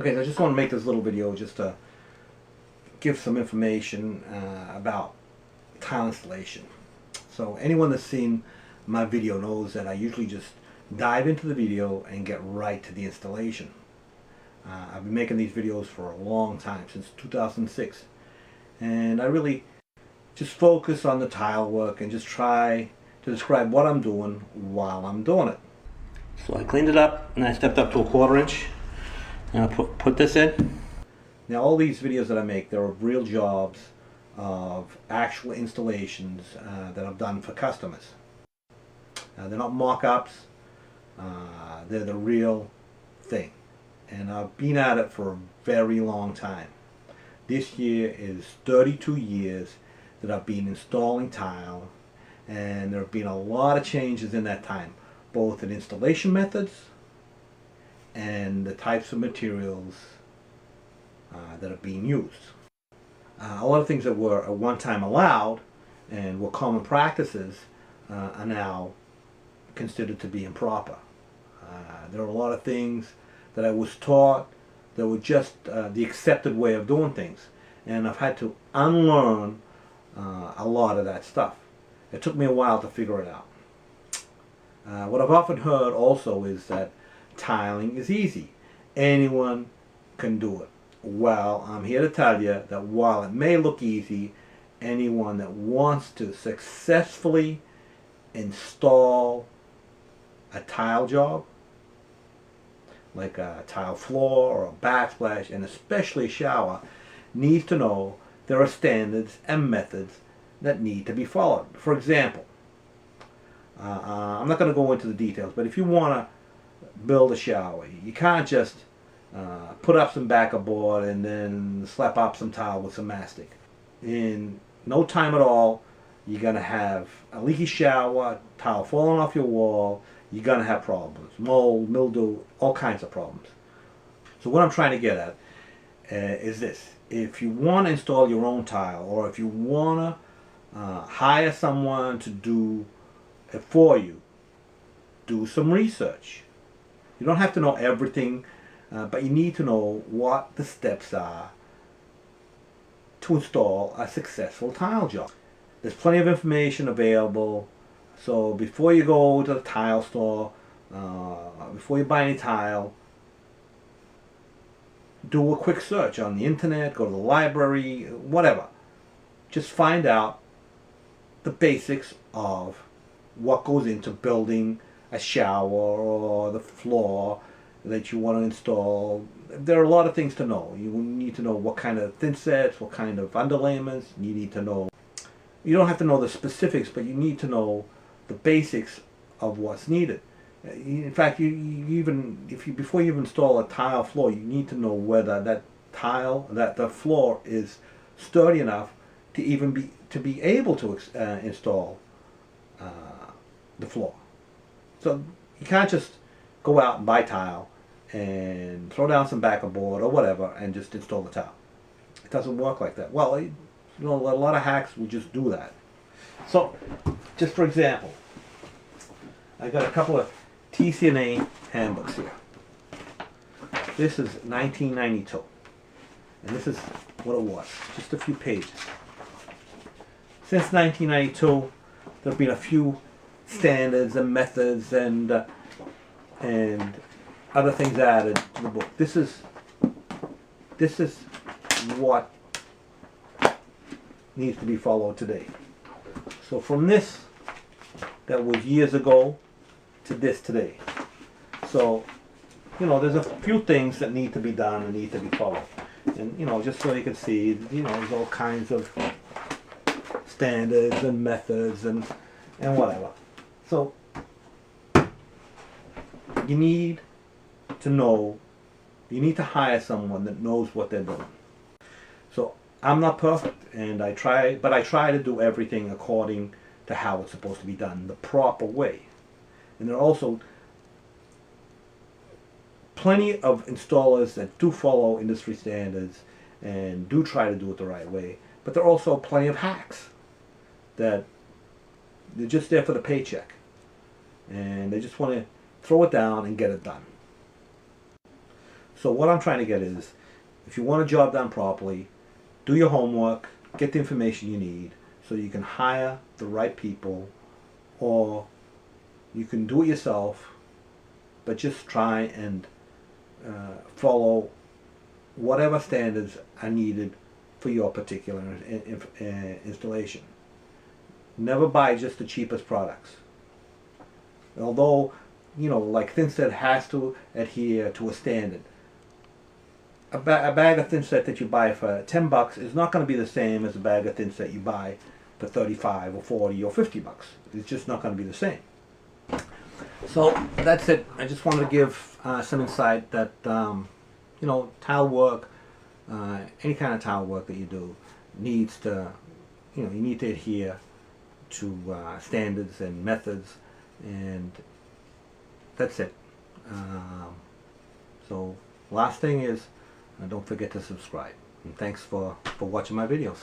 Okay, so I just want to make this little video just to give some information about tile installation. So anyone that's seen my video knows that I usually just dive into the video and get right to the installation. I've been making these videos for a long time, since 2006, and I really just focus on the tile work and just try to describe what I'm doing while I'm doing it. So I cleaned it up and I stepped up to a 1/4 inch and I put this in. Now all these videos that I make, they're real jobs of actual installations that I've done for customers. They're not mock-ups, they're the real thing. And I've been at it for a very long time. This year is 32 years that I've been installing tile, and there have been a lot of changes in that time, both in installation methods and the types of materials that are being used. A lot of things that were at one time allowed and were common practices are now considered to be improper. There are a lot of things that I was taught that were just the accepted way of doing things, and I've had to unlearn a lot of that stuff. It took me a while to figure it out. What I've often heard also is that tiling is easy. Anyone can do it. Well, I'm here to tell you that while it may look easy, anyone that wants to successfully install a tile job, like a tile floor or a backsplash, and especially a shower, needs to know there are standards and methods that need to be followed. For example, I'm not going to go into the details, but if you want to build a shower, you can't just put up some backer board and then slap up some tile with some mastic. In no time at all, you're going to have a leaky shower, tile falling off your wall. You're going to have problems, mold, mildew, all kinds of problems. So what I'm trying to get at is this. If you want to install your own tile, or if you want to hire someone to do it for you, do some research. You don't have to know everything, but you need to know what the steps are to install a successful tile job. There's plenty of information available, so before you go to the tile store, before you buy any tile, do a quick search on the internet, go to the library, whatever. Just find out the basics of what goes into building a shower or the floor that you want to install. There are a lot of things to know. You need to know what kind of thin sets, what kind of underlayments. You need to know. You don't have to know the specifics, but you need to know the basics of what's needed. In fact, before you install a tile floor, you need to know whether that the floor is sturdy enough to be able to install the floor. So you can't just go out and buy tile and throw down some backer board or whatever and just install the tile. It doesn't work like that. Well, a lot of hacks will just do that. So, just for example, I got a couple of TCA handbooks here. This is 1992, and this is what it was, just a few pages. Since 1992, there have been a few standards and methods and other things added to the book. This is what needs to be followed today. So from this that was years ago to this today. So, there's a few things that need to be done and need to be followed. And, just so you can see, there's all kinds of standards and methods and whatever. So, you need to hire someone that knows what they're doing. So, I'm not perfect, and I try to do everything according to how it's supposed to be done, the proper way. And there are also plenty of installers that do follow industry standards and do try to do it the right way. But there are also plenty of hacks that they're just there for the paycheck. And they just want to throw it down and get it done. So what I'm trying to get is, if you want a job done properly, do your homework, get the information you need so you can hire the right people, or you can do it yourself, but just try and follow whatever standards are needed for your particular installation. Never buy just the cheapest products. Although, like thinset has to adhere to a standard. A bag of thinset that you buy for $10 is not going to be the same as a bag of thinset you buy for 35 or 40 or $50. It's just not going to be the same. So that's it. I just wanted to give some insight that tile work, any kind of tile work that you do, needs to, you need to adhere to standards and methods, and that's it. So last thing is, don't forget to subscribe. And thanks for watching my videos.